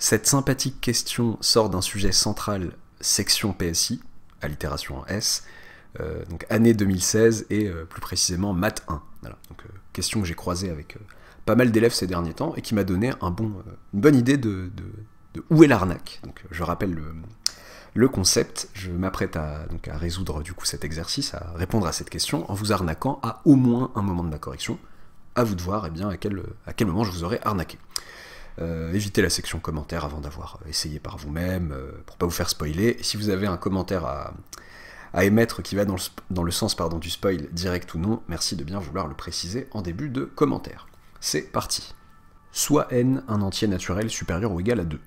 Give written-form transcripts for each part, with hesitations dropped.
Cette sympathique question sort d'un sujet central, section PSI, allitération en S, donc année 2016 et plus précisément maths 1. Voilà. Donc, question que j'ai croisée avec pas mal d'élèves ces derniers temps et qui m'a donné une bonne idée de où est l'arnaque. Donc je rappelle le concept, je m'apprête à résoudre du coup cet exercice, à répondre à cette question en vous arnaquant à au moins un moment de ma correction. À vous de voir à quel moment je vous aurai arnaqué. Évitez la section commentaires avant d'avoir essayé par vous-même, pour pas vous faire spoiler. Et si vous avez un commentaire à émettre qui va dans le sens du spoil, direct ou non, merci de bien vouloir le préciser en début de commentaire. C'est parti. Soit n un entier naturel supérieur ou égal à 2.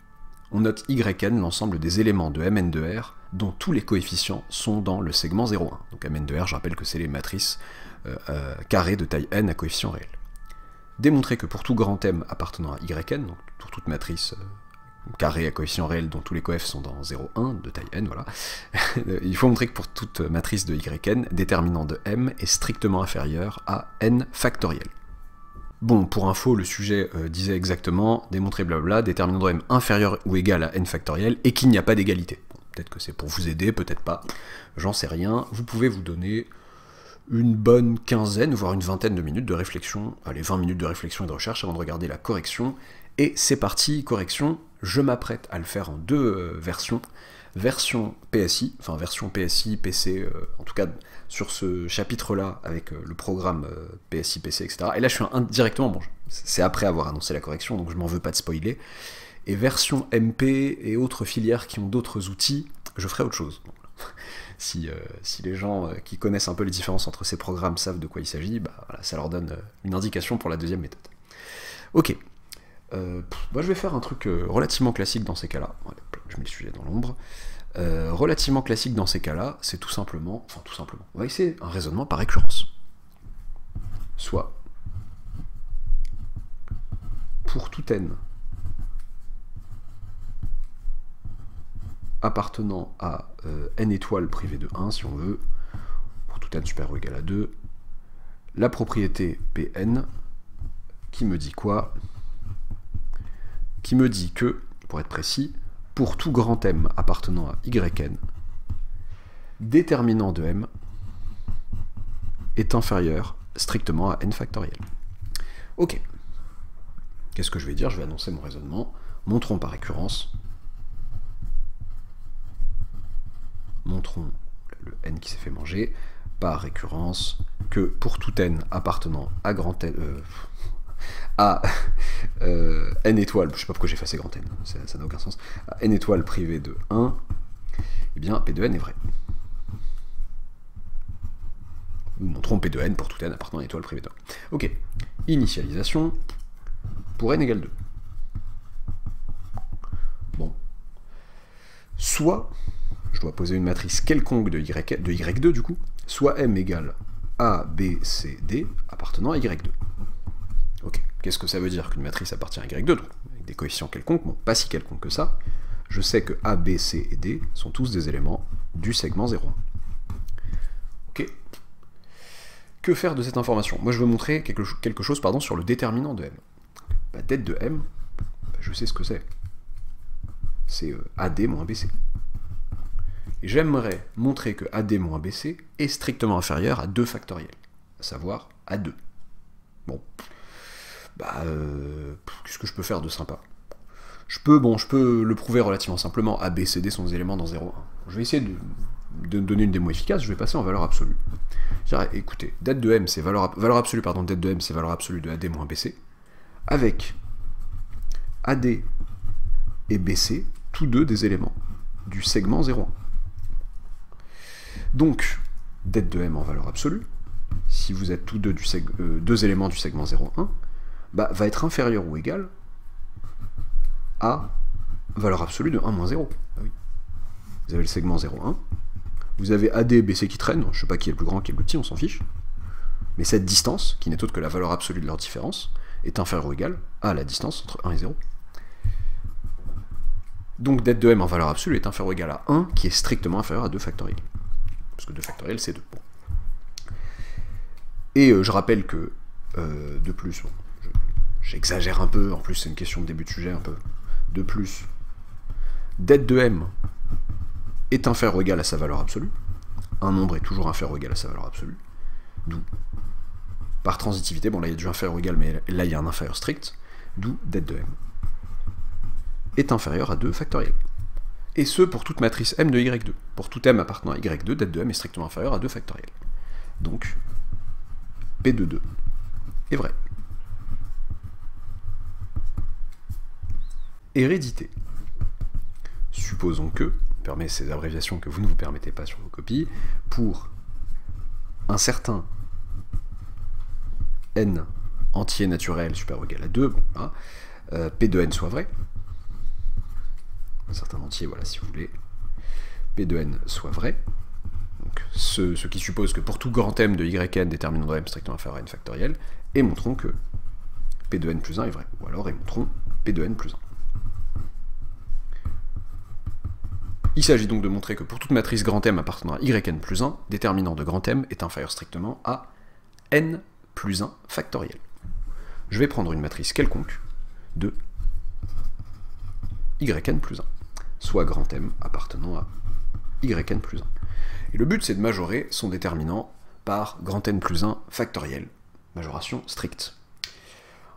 On note yn l'ensemble des éléments de Mn de R dont tous les coefficients sont dans le segment 0,1. Donc Mn de R, je rappelle que c'est les matrices carrées de taille n à coefficient réel. Démontrer que pour tout grand M appartenant à yn, donc pour toute matrice carrée à coefficient réel dont tous les coefs sont dans 0,1 de taille n, voilà, il faut montrer que pour toute matrice de yn, déterminant de M est strictement inférieur à n factoriel. Bon, pour info, le sujet disait exactement, démontrer blabla, déterminant de M inférieur ou égal à n factoriel, et qu'il n'y a pas d'égalité. Bon, peut-être que c'est pour vous aider, peut-être pas, j'en sais rien. Vous pouvez vous donner une bonne quinzaine, voire une vingtaine de minutes de réflexion, allez, 20 minutes de réflexion et de recherche avant de regarder la correction, et c'est parti, correction, je m'apprête à le faire en deux versions, version PSI, enfin version PSI, PC, en tout cas sur ce chapitre-là, avec le programme PSI, PC, etc. Et là je suis directement, bon, c'est après avoir annoncé la correction, donc je m'en veux pas de spoiler, et version MP et autres filières qui ont d'autres outils, je ferai autre chose. Si les gens qui connaissent un peu les différences entre ces programmes savent de quoi il s'agit, bah, voilà, ça leur donne une indication pour la deuxième méthode. Ok. Moi je vais faire un truc relativement classique dans ces cas-là. Ouais, je mets le sujet dans l'ombre. Relativement classique dans ces cas-là, c'est tout simplement, on va essayer un raisonnement par récurrence. Soit, pour tout n appartenant à n étoiles privées de 1, si on veut, pour tout n supérieur ou égal à 2, la propriété Pn, qui me dit quoi? Qui me dit que, pour être précis, pour tout grand M appartenant à yn, déterminant de M est inférieur strictement à n factoriel. Ok. Qu'est-ce que je vais dire? Je vais annoncer mon raisonnement. Montrons par récurrence. Montrons le n qui s'est fait manger par récurrence que pour tout n appartenant à grand n, à n étoiles, je sais pas pourquoi j'ai effacé grand n, ça n'a aucun sens, à n étoiles privées de 1, eh bien P de n est vrai. Nous montrons P de n pour tout n appartenant à n étoiles privées de 1. Ok, initialisation pour n égale 2. Bon. Soit, je dois poser une matrice quelconque de y2 du coup, soit M égale A, B, C, D appartenant à y2. Ok, qu'est-ce que ça veut dire qu'une matrice appartient à y2, donc avec des coefficients quelconques, bon, pas si quelconques que ça, je sais que A, B, C et D sont tous des éléments du segment 0,1. Ok. Que faire de cette information? Moi je veux montrer quelque chose sur le déterminant de M. Bah, det de M, bah, je sais ce que c'est. C'est AD moins BC. Et j'aimerais montrer que AD moins BC est strictement inférieur à 2 factoriel, à savoir à 2. Bon. Bah, qu'est-ce que je peux faire de sympa? Je peux le prouver relativement simplement. A, B, C, D sont des éléments dans 0,1. Je vais essayer de donner une démo efficace, je vais passer en valeur absolue. Je dirais, écoutez, det de M, c'est valeur absolue, pardon, det de M, c'est valeur absolue de AD moins BC, avec AD et BC, tous deux des éléments du segment 0,1. Donc, det de M en valeur absolue, si vous êtes tous deux deux éléments du segment 0,1, bah, va être inférieur ou égal à valeur absolue de 1 moins 0. Ah oui. Vous avez le segment 0,1, vous avez AD et BC qui traînent, je sais pas qui est le plus grand, qui est le plus petit, on s'en fiche, mais cette distance, qui n'est autre que la valeur absolue de leur différence, est inférieure ou égale à la distance entre 1 et 0. Donc det de M en valeur absolue est inférieur ou égal à 1, qui est strictement inférieur à 2 factoriel. Parce que 2 factoriel, c'est 2. Bon. Et je rappelle que, de plus, bon, j'exagère un peu, en plus c'est une question de début de sujet un peu, de plus det de m est inférieur ou égal à sa valeur absolue. Un nombre est toujours inférieur ou égal à sa valeur absolue. D'où, par transitivité, bon là il y a du inférieur ou égal, mais là il y a un inférieur strict, d'où det de m est inférieur à 2 factoriel. Et ce pour toute matrice m de y2. Pour tout m appartenant à y2, det de m est strictement inférieur à 2 factoriel. Donc, P de 2 est vrai. Hérédité. Supposons que, permet ces abréviations que vous ne vous permettez pas sur vos copies, pour un certain n entier naturel supérieur ou égal à 2, bon, hein, P de n soit vrai, un certain entier, voilà, si vous voulez, P de n soit vrai, donc ce qui suppose que pour tout grand m de yn, déterminant de m strictement inférieur à n factoriel, et montrons que P de n plus 1 est vrai, ou alors et montrons P de n plus 1. Il s'agit donc de montrer que pour toute matrice grand M appartenant à yn plus 1, déterminant de grand M est inférieur strictement à n plus 1 factoriel. Je vais prendre une matrice quelconque de yn plus 1, soit grand M appartenant à yn plus 1. Et le but, c'est de majorer son déterminant par grand N plus 1 factoriel, majoration stricte,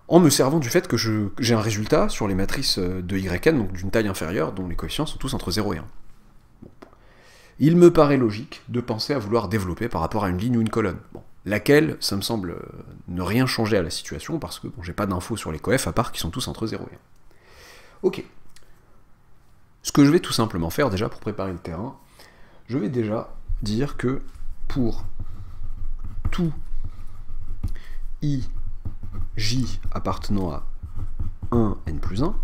en me servant du fait que j'ai un résultat sur les matrices de yn, donc d'une taille inférieure, dont les coefficients sont tous entre 0 et 1. Bon. Il me paraît logique de penser à vouloir développer par rapport à une ligne ou une colonne. Bon. Laquelle, ça me semble ne rien changer à la situation, parce que bon, j'ai pas d'infos sur les coefs, à part qu'ils sont tous entre 0 et 1. Ok. Ce que je vais tout simplement faire, déjà, pour préparer le terrain, je vais déjà dire que pour tout i j appartenant à 1 n plus 1,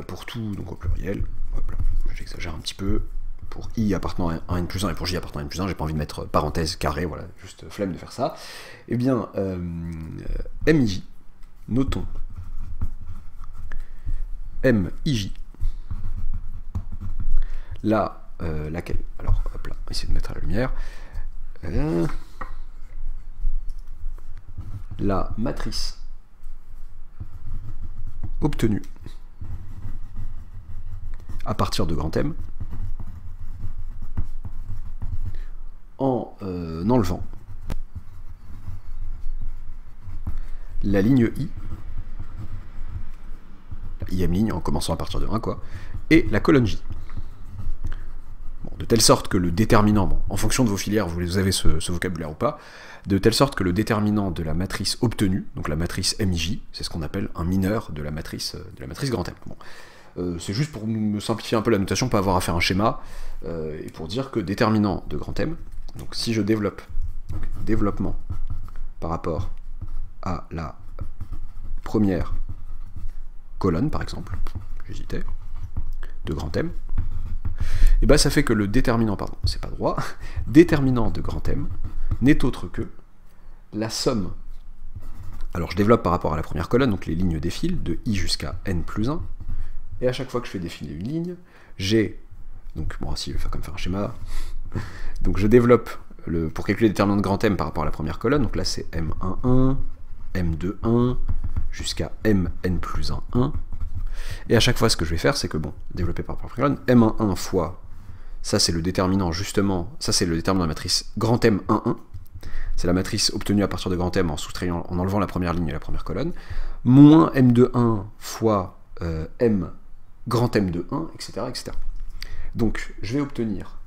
pour tout, donc au pluriel, hop là, j'exagère un petit peu, pour i appartenant à 1 n plus 1 et pour j appartenant à n plus 1, j'ai pas envie de mettre parenthèse carré, voilà, juste flemme de faire ça, eh bien, mij, notons mij, là, laquelle? Alors, hop là, essayer de mettre à la lumière. La matrice obtenue à partir de grand M en enlevant la ligne I, IM ligne en commençant à partir de 1, quoi, et la colonne J. Bon, de telle sorte que le déterminant, bon, en fonction de vos filières, vous avez ce vocabulaire ou pas, de telle sorte que le déterminant de la matrice obtenue, donc la matrice MJ, c'est ce qu'on appelle un mineur de la matrice grand M. Bon. C'est juste pour me simplifier un peu la notation, pas avoir à faire un schéma, et pour dire que déterminant de grand M, donc si je développe, donc, développement par rapport à la première colonne, par exemple, j'hésitais, de grand M, et ben ça fait que le déterminant, pardon, c'est pas droit, déterminant de grand M n'est autre que la somme. Alors je développe par rapport à la première colonne, donc les lignes défilent, de i jusqu'à n plus 1, et à chaque fois que je fais défiler une ligne, j'ai, donc bon, si je vais faire comme faire un schéma, donc je développe, pour calculer le déterminant de grand M par rapport à la première colonne, donc là c'est m11, m21, jusqu'à mn plus 1, 1, et à chaque fois ce que je vais faire, c'est que, bon, développer par rapport à la colonne, m11 fois, ça c'est le déterminant justement, ça c'est le déterminant de la matrice grand M11, c'est la matrice obtenue à partir de grand M en soustrayant, en enlevant la première ligne et la première colonne, moins m21 fois m grand M de 1, etc., etc. Donc je vais obtenir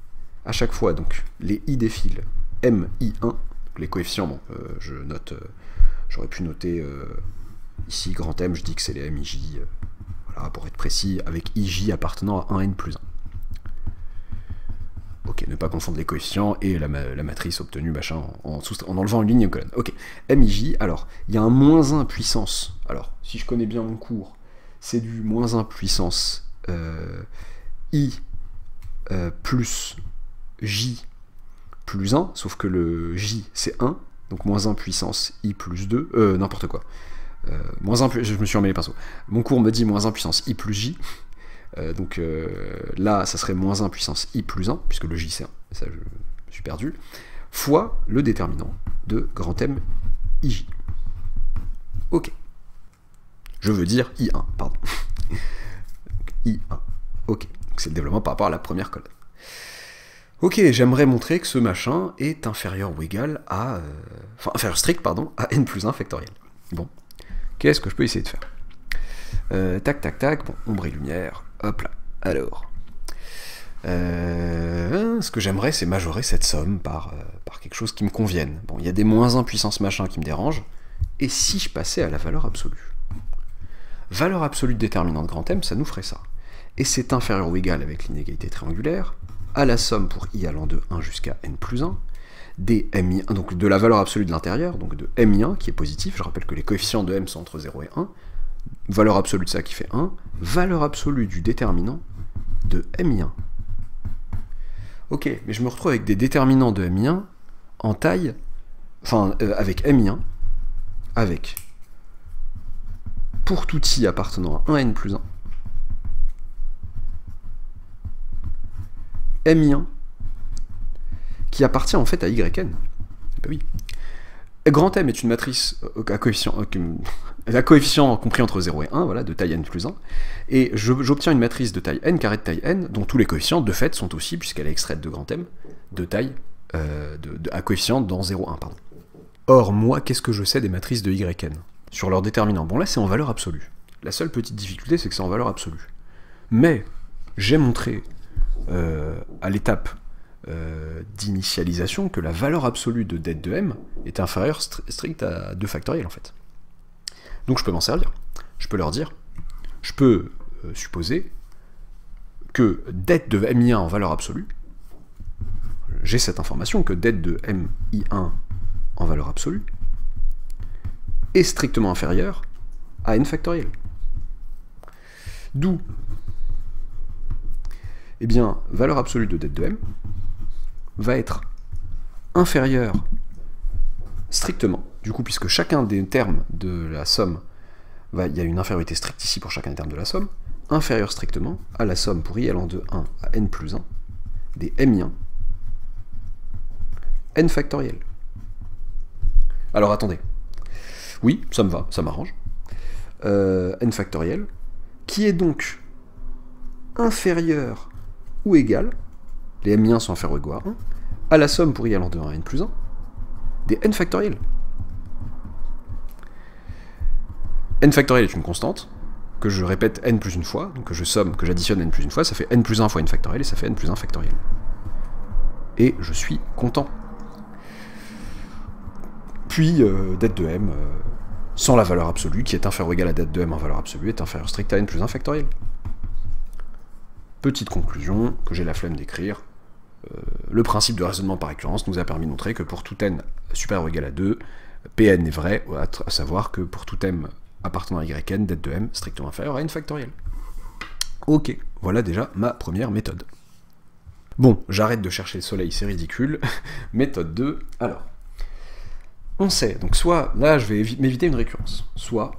à chaque fois donc les i défilent mi1, les coefficients, bon, je note, j'aurais pu noter ici grand M, je dis que c'est les mij, voilà, pour être précis, avec ij appartenant à 1n plus 1. Ok, ne pas confondre les coefficients et la matrice obtenue machin, en enlevant une ligne et une colonne. Ok, mij, alors, il y a un moins 1 puissance, alors, si je connais bien mon cours, c'est du moins 1 puissance i plus j plus 1, sauf que le j c'est 1, donc moins 1 puissance i plus 2, n'importe quoi. Moins 1, je me suis emmêlé pinceau. Mon cours me dit moins 1 puissance i plus j, donc là ça serait moins 1 puissance i plus 1, puisque le j c'est 1, ça je me suis perdu, fois le déterminant de grand M ij. Ok. Je veux dire I1, pardon. I1, ok. C'est le développement par rapport à la première colonne. Ok, j'aimerais montrer que ce machin est inférieur ou égal à... enfin, inférieur strict, pardon, à n plus 1 factoriel. Bon, qu'est-ce que je peux essayer de faire? Tac, tac, tac, bon, ombre et lumière, hop là. Alors, ce que j'aimerais, c'est majorer cette somme par quelque chose qui me convienne. Bon, il y a des moins 1 puissance machin qui me dérangent, et si je passais à la valeur absolue? Valeur absolue de déterminant de grand M, ça nous ferait ça. Et c'est inférieur ou égal avec l'inégalité triangulaire, à la somme pour i allant de 1 jusqu'à n plus 1, des mi1, donc de la valeur absolue de l'intérieur, donc de mi1 qui est positif, je rappelle que les coefficients de m sont entre 0 et 1, valeur absolue de ça qui fait 1, valeur absolue du déterminant de mi1. Ok, mais je me retrouve avec des déterminants de mi1 en taille, enfin avec mi1, avec, pour tout i appartenant à 1n plus 1, mi1 qui appartient en fait à yn. Ben oui. Grand M est une matrice à coefficient compris entre 0 et 1, voilà, de taille n plus 1, et j'obtiens une matrice de taille n carré de taille n, dont tous les coefficients de fait sont aussi, puisqu'elle est extraite de grand M, de taille à coefficient dans 0,1, pardon. Or, moi, qu'est-ce que je sais des matrices de yn sur leur déterminant? Bon, là, c'est en valeur absolue. La seule petite difficulté, c'est que c'est en valeur absolue. Mais, j'ai montré à l'étape d'initialisation que la valeur absolue de det de m est inférieure stricte à 2 factoriel, en fait. Donc, je peux m'en servir. Je peux leur dire, je peux supposer que det de mi1 en valeur absolue, j'ai cette information que det de mi1 en valeur absolue est strictement inférieur à n factoriel. D'où, eh bien, valeur absolue de det de m va être inférieure strictement, du coup, puisque chacun des termes de la somme, il y a une infériorité stricte ici pour chacun des termes de la somme, inférieure strictement à la somme pour i allant de 1 à n plus 1 des mi1 n factoriel. Alors attendez, oui, ça me va, ça m'arrange, n factoriel, qui est donc inférieur ou égal, les mi1 sont inférieurs ou égaux à 1, à la somme pour i allant de 1 à n plus 1, des n factoriel. N factoriel est une constante, que je répète n plus une fois, donc que je somme, que j'additionne n plus une fois, ça fait n plus 1 fois n factoriel, et ça fait n plus 1 factoriel. Et je suis content. Puis, det de m, sans la valeur absolue, qui est inférieure ou égale à det de m en valeur absolue, est inférieure stricte à n plus 1 factoriel. Petite conclusion, que j'ai la flemme d'écrire, le principe de raisonnement par récurrence nous a permis de montrer que pour tout n supérieur ou égal à 2, Pn est vrai, à savoir que pour tout m appartenant à yn, det de m strictement inférieur à n factoriel. Ok, voilà déjà ma première méthode. Bon, j'arrête de chercher le soleil, c'est ridicule. Méthode 2, alors, on sait, donc soit, là je vais m'éviter une récurrence, soit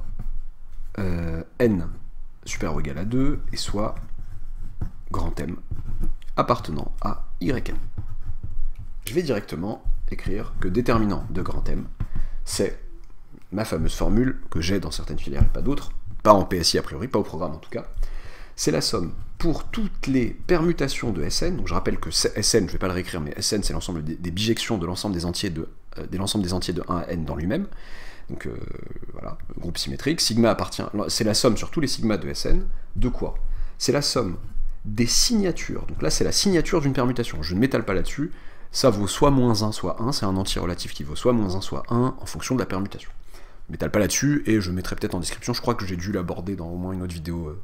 n supérieur ou égal à 2, et soit grand M appartenant à yn. Je vais directement écrire que déterminant de grand M, c'est ma fameuse formule que j'ai dans certaines filières et pas d'autres, pas en PSI a priori, pas au programme en tout cas, c'est la somme pour toutes les permutations de Sn, donc je rappelle que Sn, je ne vais pas le réécrire, mais Sn c'est l'ensemble des bijections de l'ensemble des entiers de 1 à n dans lui-même, donc voilà, groupe symétrique, sigma appartient, c'est la somme sur tous les sigmas de Sn, de quoi? C'est la somme des signatures, donc là c'est la signature d'une permutation, je ne m'étale pas là-dessus, ça vaut soit moins 1, soit 1, c'est un entier relatif qui vaut soit moins 1, soit 1, en fonction de la permutation. Je ne m'étale pas là-dessus, et je mettrai peut-être en description, je crois que j'ai dû l'aborder dans au moins une autre vidéo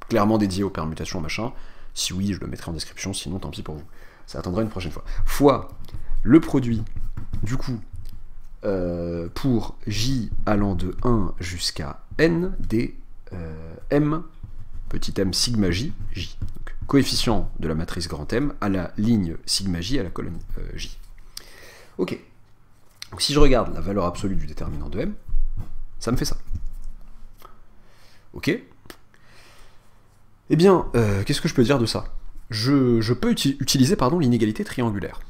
clairement dédiée aux permutations, machin, si oui, je le mettrai en description, sinon tant pis pour vous, ça attendra une prochaine fois. Fois le produit, du coup, pour j allant de 1 jusqu'à n des m, petit m sigma j, j. Donc, coefficient de la matrice grand M à la ligne sigma j à la colonne j. Ok. Donc si je regarde la valeur absolue du déterminant de m, ça me fait ça. Ok. Eh bien, qu'est-ce que je peux dire de ça? Je peux utiliser l'inégalité triangulaire.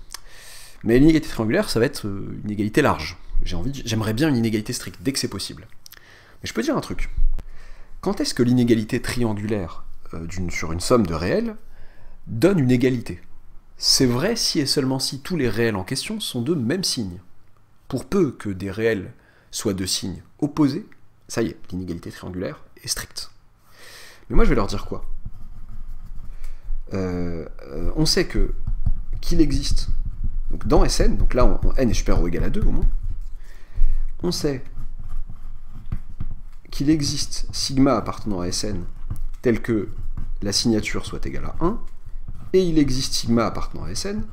Mais l'inégalité triangulaire, ça va être une égalité large. J'aimerais bien une inégalité stricte, dès que c'est possible. Mais je peux dire un truc. Quand est-ce que l'inégalité triangulaire sur une somme de réels donne une égalité? C'est vrai si et seulement si tous les réels en question sont de même signe. Pour peu que des réels soient de signes opposés, ça y est, l'inégalité triangulaire est stricte. Mais moi je vais leur dire quoi? On sait qu'il existe, donc dans Sn, donc là n est supérieur ou égal à 2 au moins, on sait qu'il existe sigma appartenant à Sn tel que la signature soit égale à 1, et il existe sigma appartenant à Sn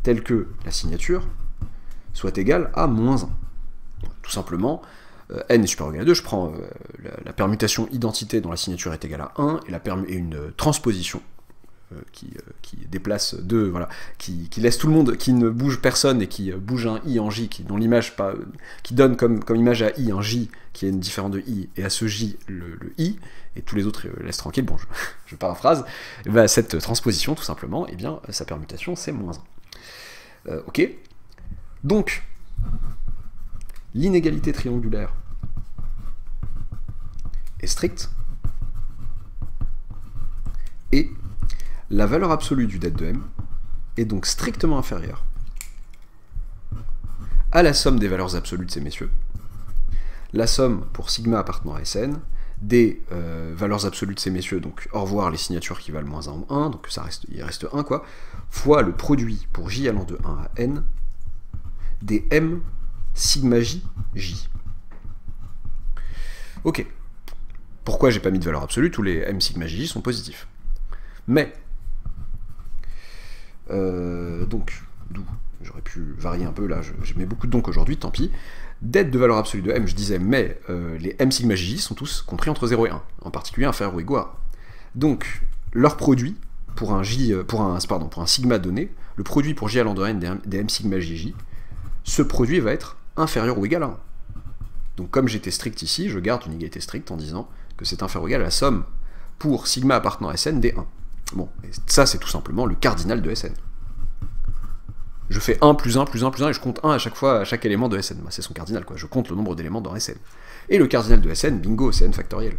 tel que la signature soit égale à moins 1. Tout simplement, n est supérieur ou égal à 2, je prends la permutation identité dont la signature est égale à 1 et une transposition qui déplace deux, voilà, qui laisse tout le monde, qui ne bouge personne et qui bouge un i en j, dont l'image qui donne comme image à i un j qui est différent de i, et à ce j le i, et tous les autres laissent tranquille, bon, je paraphrase, et ben, cette transposition, tout simplement, et bien, sa permutation, c'est moins 1. Ok. Donc, l'inégalité triangulaire est stricte, et la valeur absolue du det de m est donc strictement inférieure à la somme des valeurs absolues de ces messieurs, la somme pour sigma appartenant à Sn, des valeurs absolues de ces messieurs, donc au revoir les signatures qui valent moins 1 ou 1, donc il reste 1 quoi, fois le produit pour j allant de 1 à n, des m sigma j, j. Ok. Pourquoi j'ai pas mis de valeur absolue? Tous les m sigma j sont positifs. Mais, donc, d'où j'aurais pu varier un peu, là, j'ai mis beaucoup de donc aujourd'hui, tant pis. Det de valeur absolue de m, je disais, mais les m sigma j sont tous compris entre 0 et 1, en particulier inférieur ou égaux à 1. Donc, leur produit, pour un sigma donné, le produit pour j allant de n des m sigma jj, ce produit va être inférieur ou égal à 1. Donc, comme j'étais strict ici, je garde une égalité stricte en disant que c'est inférieur ou égal à la somme pour sigma appartenant à Sn des 1. Bon, et ça c'est tout simplement le cardinal de Sn. Je fais 1 plus 1 plus 1 plus 1 et je compte 1 à chaque fois, à chaque élément de Sn. C'est son cardinal, quoi. Je compte le nombre d'éléments dans Sn. Et le cardinal de Sn, bingo, c'est n factoriel.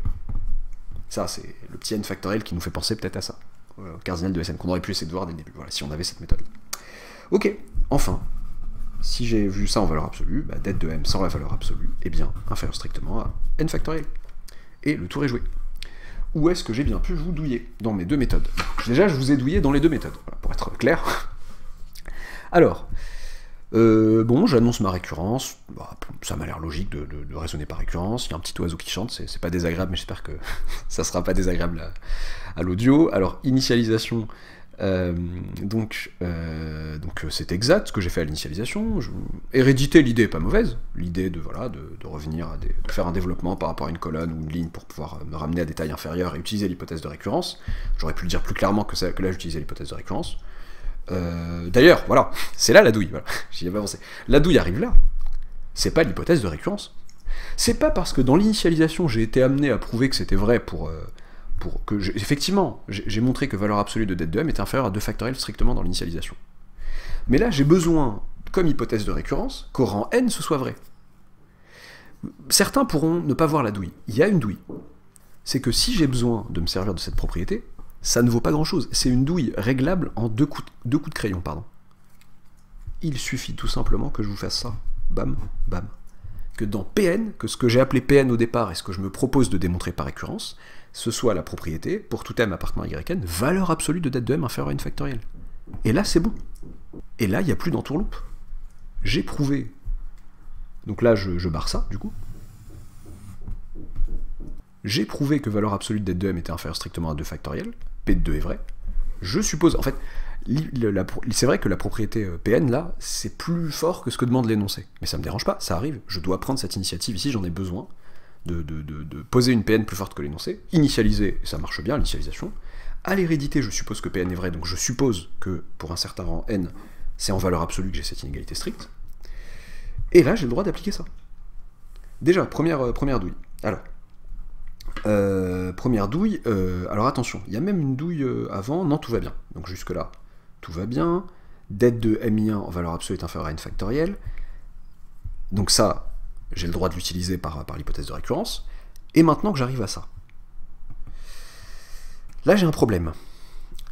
Ça, c'est le petit n factoriel qui nous fait penser peut-être à ça. Au cardinal de Sn, qu'on aurait pu essayer de voir dès le début, voilà, si on avait cette méthode. Ok, enfin, si j'ai vu ça en valeur absolue, bah, det de m sans la valeur absolue, eh bien, inférieur strictement à n factoriel. Et le tour est joué. Où est-ce que j'ai bien pu vous douiller dans mes deux méthodes? Déjà, je vous ai douillé dans les deux méthodes, voilà, pour être clair. Alors, bon, j'annonce ma récurrence, bah, ça m'a l'air logique de raisonner par récurrence, il y a un petit oiseau qui chante, c'est pas désagréable, mais j'espère que ça sera pas désagréable à l'audio. Alors, initialisation, donc c'est exact ce que j'ai fait à l'initialisation. Hérédité, l'idée est pas mauvaise, l'idée de revenir de faire un développement par rapport à une colonne ou une ligne pour pouvoir me ramener à des tailles inférieures et utiliser l'hypothèse de récurrence. J'aurais pu le dire plus clairement que là j'utilisais l'hypothèse de récurrence. D'ailleurs, voilà, c'est là la douille, voilà. J'y avais avancé. La douille arrive là, c'est pas l'hypothèse de récurrence. C'est pas parce que dans l'initialisation j'ai été amené à prouver que c'était vrai effectivement, j'ai montré que valeur absolue de det de m est inférieure à 2 factoriel strictement dans l'initialisation. Mais là, j'ai besoin, comme hypothèse de récurrence, qu'au rang n, ce soit vrai. Certains pourront ne pas voir la douille. Il y a une douille. C'est que si j'ai besoin de me servir de cette propriété, ça ne vaut pas grand-chose. C'est une douille réglable en deux coups de crayon, pardon. Il suffit tout simplement que je vous fasse ça. Bam, bam. Que dans Pn, que ce que j'ai appelé Pn au départ et ce que je me propose de démontrer par récurrence, ce soit la propriété, pour tout m appartenant à yn, valeur absolue de det de m inférieure à n factoriel. Et là, c'est bon. Et là, il n'y a plus d'entourloupe. J'ai prouvé. Donc là, je barre ça, du coup. J'ai prouvé que valeur absolue de det de m était inférieure strictement à 2 factoriel. P de 2 est vrai. Je suppose... En fait, c'est vrai que la propriété Pn, là, c'est plus fort que ce que demande l'énoncé. Mais ça me dérange pas, ça arrive. Je dois prendre cette initiative ici, j'en ai besoin. De poser une Pn plus forte que l'énoncé, initialiser, ça marche bien, l'initialisation. À l'hérédité, je suppose que Pn est vrai, donc je suppose que pour un certain rang n, c'est en valeur absolue que j'ai cette inégalité stricte. Et là, j'ai le droit d'appliquer ça. Déjà, première douille. Alors, première douille, alors attention, il y a même une douille avant, non, tout va bien. Donc jusque-là, tout va bien. Det de mi1 en valeur absolue est inférieur à n factoriel. Donc ça, j'ai le droit de l'utiliser par l'hypothèse de récurrence. Et maintenant que j'arrive à ça, Là, j'ai un problème.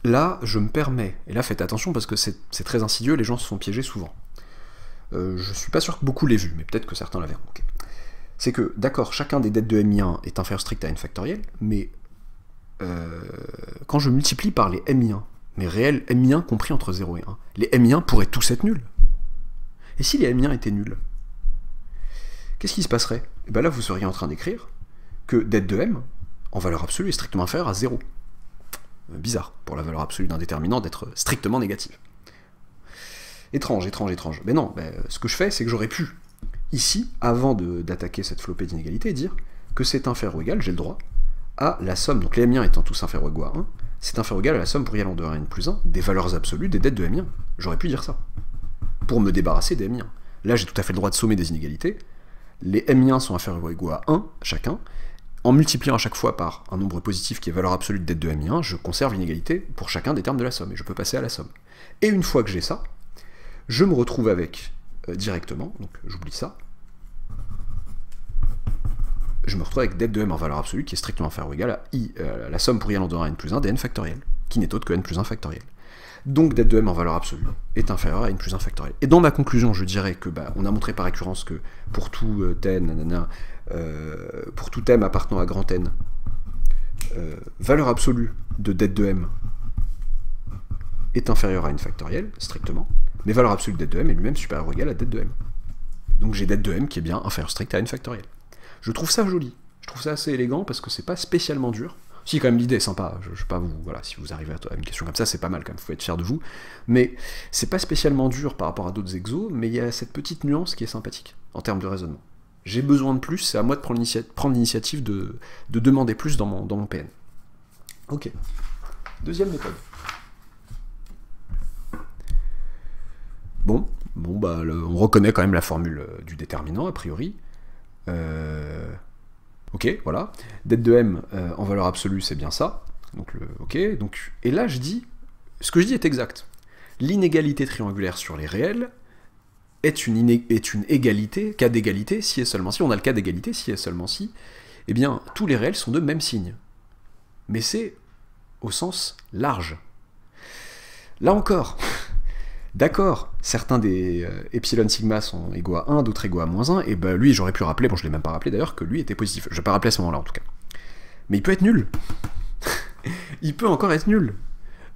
Là, je me permets, et là faites attention parce que c'est très insidieux, les gens se font piéger souvent. Je suis pas sûr que beaucoup l'aient vu, mais peut-être que certains la verront. Okay. C'est que, d'accord, chacun des det de mi1 est inférieur strict à n factoriel, mais quand je multiplie par les mi1, mes réels mi1 compris entre 0 et 1, les mi1 pourraient tous être nuls. Et si les mi1 étaient nuls, qu'est-ce qui se passerait? Et bien là, vous seriez en train d'écrire que det de m, en valeur absolue, est strictement inférieur à 0. Bizarre, pour la valeur absolue d'un déterminant, d'être strictement négative. Étrange, étrange, étrange. Mais non, ce que je fais, c'est que j'aurais pu, ici, avant d'attaquer cette flopée d'inégalités, dire que c'est inférieur ou égal, j'ai le droit, à la somme, donc les m1 étant tous inférieurs ou égaux à 1, c'est inférieur ou égal à la somme pour y allant de 1 à n plus 1 des valeurs absolues des det de m1. J'aurais pu dire ça, pour me débarrasser des m1. Là, j'ai tout à fait le droit de sommer des inégalités. Les m1 sont inférieurs ou égaux à 1, chacun. En multipliant à chaque fois par un nombre positif qui est valeur absolue de det de mi1, je conserve l'inégalité pour chacun des termes de la somme, et je peux passer à la somme. Et une fois que j'ai ça, je me retrouve avec, directement, donc j'oublie ça, je me retrouve avec det de m en valeur absolue qui est strictement inférieur ou égal à i, la somme pour y allant de 1 à n plus 1 des n factoriel, qui n'est autre que n plus 1 factoriel. Donc det de m en valeur absolue est inférieur à n plus 1 factoriel. Et dans ma conclusion, je dirais que, on a montré par récurrence que pour tout pour tout m appartenant à grand N, valeur absolue de det de m est inférieure à n factoriel, strictement, mais valeur absolue de det de m est lui-même supérieure ou égale à det de m. Donc j'ai det de m qui est bien inférieur strict à n factoriel. Je trouve ça joli, je trouve ça assez élégant parce que c'est pas spécialement dur. Si, quand même, l'idée est sympa, je sais pas vous, voilà, si vous arrivez à une question comme ça, c'est pas mal quand même, faut être fier de vous, mais c'est pas spécialement dur par rapport à d'autres exos, mais il y a cette petite nuance qui est sympathique, en termes de raisonnement. J'ai besoin de plus, c'est à moi de prendre l'initiative de demander plus dans mon PN. Ok. Deuxième méthode. Bon, on reconnaît quand même la formule du déterminant, a priori. Ok, voilà. Det de m en valeur absolue, c'est bien ça. Donc, ok. Donc, et là, je dis, ce que je dis est exact. L'inégalité triangulaire sur les réels est une égalité, cas d'égalité, si et seulement si. On a le cas d'égalité, si et seulement si. Eh bien, tous les réels sont de même signe. Mais c'est au sens large. Là encore, d'accord, certains des epsilon sigma sont égaux à 1, d'autres égaux à moins 1, et lui, j'aurais pu rappeler, bon, je l'ai même pas rappelé d'ailleurs, que lui était positif. Je vais pas rappeler à ce moment-là, en tout cas. Mais il peut être nul. Il peut encore être nul.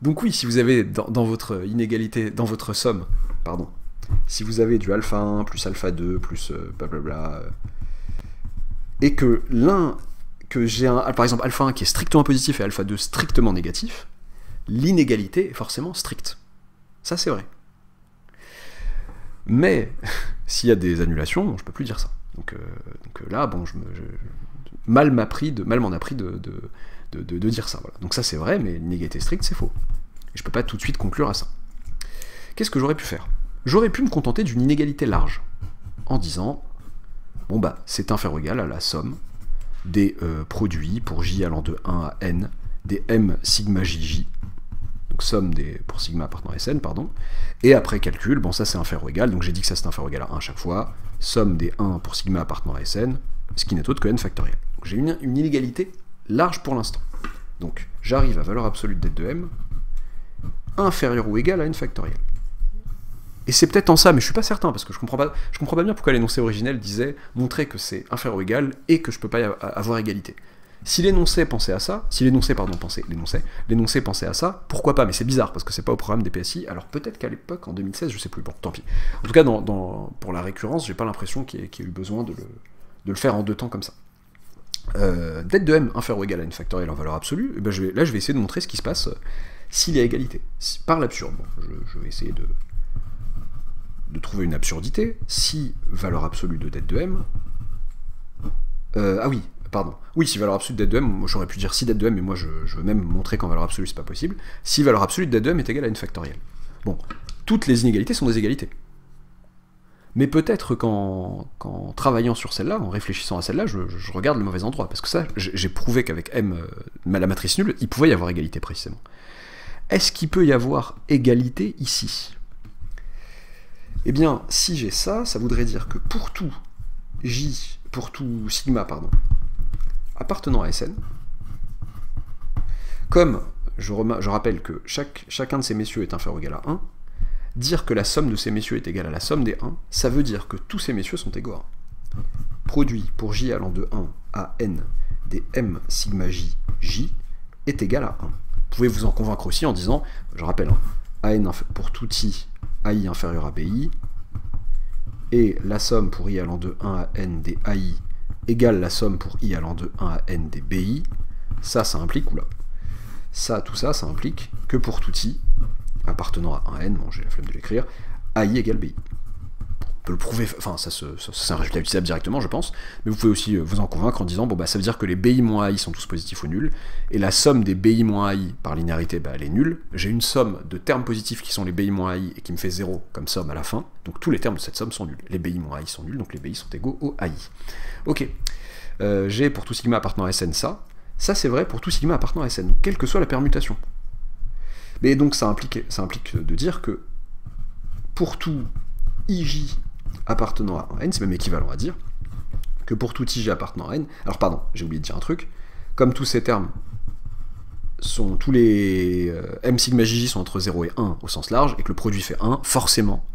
Donc oui, si vous avez dans votre inégalité, dans votre somme, pardon, si vous avez du alpha 1 plus alpha 2 plus blablabla, et que j'ai par exemple alpha 1 qui est strictement positif et alpha 2 strictement négatif, l'inégalité est forcément stricte. Ça, c'est vrai. Mais, s'il y a des annulations, je peux plus dire ça. Donc là, bon, mal m'en a pris de dire ça. Voilà. Donc ça, c'est vrai, mais l'inégalité stricte, c'est faux. Et je peux pas tout de suite conclure à ça. Qu'est-ce que j'aurais pu faire? J'aurais pu me contenter d'une inégalité large, en disant, bon c'est inférieur ou égal à la somme des produits pour j allant de 1 à n, des m sigma jj, donc somme pour sigma appartenant à Sn, pardon, et après calcul, bon ça c'est inférieur ou égal, donc j'ai dit que ça c'est inférieur ou égal à 1 à chaque fois, somme des 1 pour sigma appartenant à Sn, ce qui n'est autre que n factoriel. Donc j'ai une inégalité large pour l'instant. Donc j'arrive à valeur absolue de det de m, inférieur ou égal à n factoriel. Et c'est peut-être en ça, mais je suis pas certain, parce que je comprends pas bien pourquoi l'énoncé originel disait montrer que c'est inférieur ou égal et que je peux pas avoir égalité. Si l'énoncé pensait à ça, l'énoncé pensait à ça, pourquoi pas, mais c'est bizarre, parce que c'est pas au programme des PSI, alors peut-être qu'à l'époque, en 2016, je sais plus, bon, tant pis. En tout cas, pour la récurrence, j'ai pas l'impression qu'il y ait eu besoin de le faire en deux temps comme ça. Det de m inférieur ou égal à n factoriel en valeur absolue, ben je vais essayer de montrer ce qui se passe s'il y a égalité. Par l'absurde, bon, je vais essayer de trouver une absurdité. Si valeur absolue de det de m... si valeur absolue de det de m, moi j'aurais pu dire si det de m, mais moi je veux même montrer qu'en valeur absolue c'est pas possible. Si valeur absolue de det de m est égale à n factoriel. Bon, toutes les inégalités sont des égalités. Mais peut-être qu'en travaillant sur celle-là, en réfléchissant à celle-là, je regarde le mauvais endroit, parce que ça, j'ai prouvé qu'avec m, la matrice nulle, il pouvait y avoir égalité précisément. Est-ce qu'il peut y avoir égalité ici? Eh bien, si j'ai ça, ça voudrait dire que pour tout sigma, appartenant à Sn, comme je rappelle que chacun de ces messieurs est inférieur ou égal à 1, dire que la somme de ces messieurs est égale à la somme des 1, ça veut dire que tous ces messieurs sont égaux à 1. Produit pour j allant de 1 à n des m sigma j est égal à 1. Vous pouvez vous en convaincre aussi en disant, je rappelle, an pour tout i ai inférieur à bi, et la somme pour i allant de 1 à n des ai égale la somme pour i allant de 1 à n des bi, ça implique, oula, tout ça implique que pour tout i appartenant à 1n, bon j'ai la flemme de l'écrire, ai égale bi. On peut le prouver, enfin c'est un résultat utilisable directement je pense, mais vous pouvez aussi vous en convaincre en disant, bon bah ça veut dire que les bi moins ai sont tous positifs ou nuls, et la somme des bi moins ai par linéarité, bah, elle est nulle, j'ai une somme de termes positifs qui sont les bi moins ai et qui me fait 0 comme somme à la fin, donc tous les termes de cette somme sont nuls, les bi moins ai sont nuls, donc les bi sont égaux aux ai. Ok, j'ai pour tout sigma appartenant à Sn ça c'est vrai pour tout sigma appartenant à Sn, donc quelle que soit la permutation. Mais donc ça implique de dire que pour tout ij appartenant à n, c'est même équivalent à dire que pour tout ij appartenant à n, alors pardon, j'ai oublié de dire un truc, comme tous ces termes sont, tous les m sigma jj sont entre 0 et 1 au sens large, et que le produit fait 1, forcément,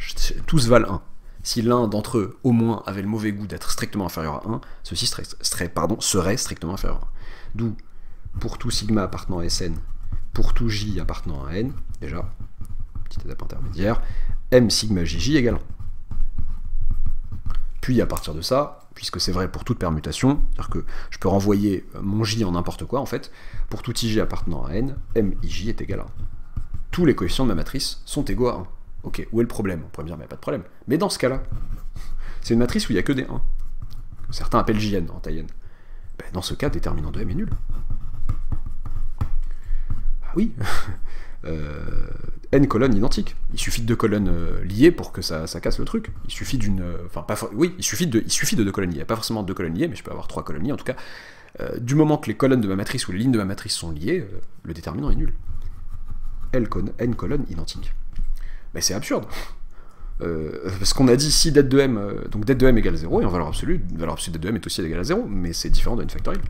tous valent 1. Si l'un d'entre eux, au moins, avait le mauvais goût d'être strictement inférieur à 1, ceci serait strictement inférieur à 1. D'où, pour tout sigma appartenant à Sn, pour tout j appartenant à n, déjà, petite étape intermédiaire, m sigma jj égale 1. Puis à partir de ça, puisque c'est vrai pour toute permutation, c'est-à-dire que je peux renvoyer mon j en n'importe quoi en fait, pour tout ij appartenant à n, mij est égal à 1. Tous les coefficients de ma matrice sont égaux à 1. Ok, où est le problème? On pourrait me dire, mais pas de problème. Mais dans ce cas-là, c'est une matrice où il n'y a que des 1, que certains appellent Jn en taille n. Ben, dans ce cas, déterminant de m est nul. Bah oui, n colonnes identiques. Il suffit de 2 colonnes liées pour que ça casse le truc. Il suffit d'une... Enfin, oui, il suffit de 2 colonnes liées. Il n'y a pas forcément 2 colonnes liées, mais je peux avoir 3 colonnes liées. En tout cas, du moment que les colonnes de ma matrice ou les lignes de ma matrice sont liées, le déterminant est nul. n colonnes identiques. Mais c'est absurde. Parce qu'on a dit si det de m, donc det de m égale 0, et en valeur absolue det de m est aussi égale à 0, mais c'est différent de n factoriel.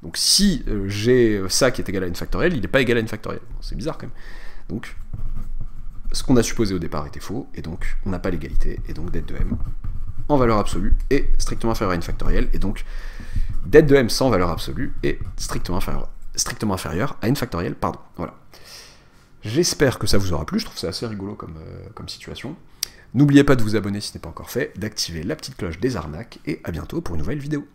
Donc si j'ai ça qui est égal à n factoriel, il n'est pas égal à n factoriel. Bon, c'est bizarre quand même. Donc, ce qu'on a supposé au départ était faux, et donc on n'a pas l'égalité, et donc det de m en valeur absolue est strictement inférieur à n factoriel, et donc det de m sans valeur absolue est strictement inférieur à n factoriel, pardon. Voilà. J'espère que ça vous aura plu, je trouve ça assez rigolo comme situation. N'oubliez pas de vous abonner si ce n'est pas encore fait, d'activer la petite cloche des arnaques, et à bientôt pour une nouvelle vidéo.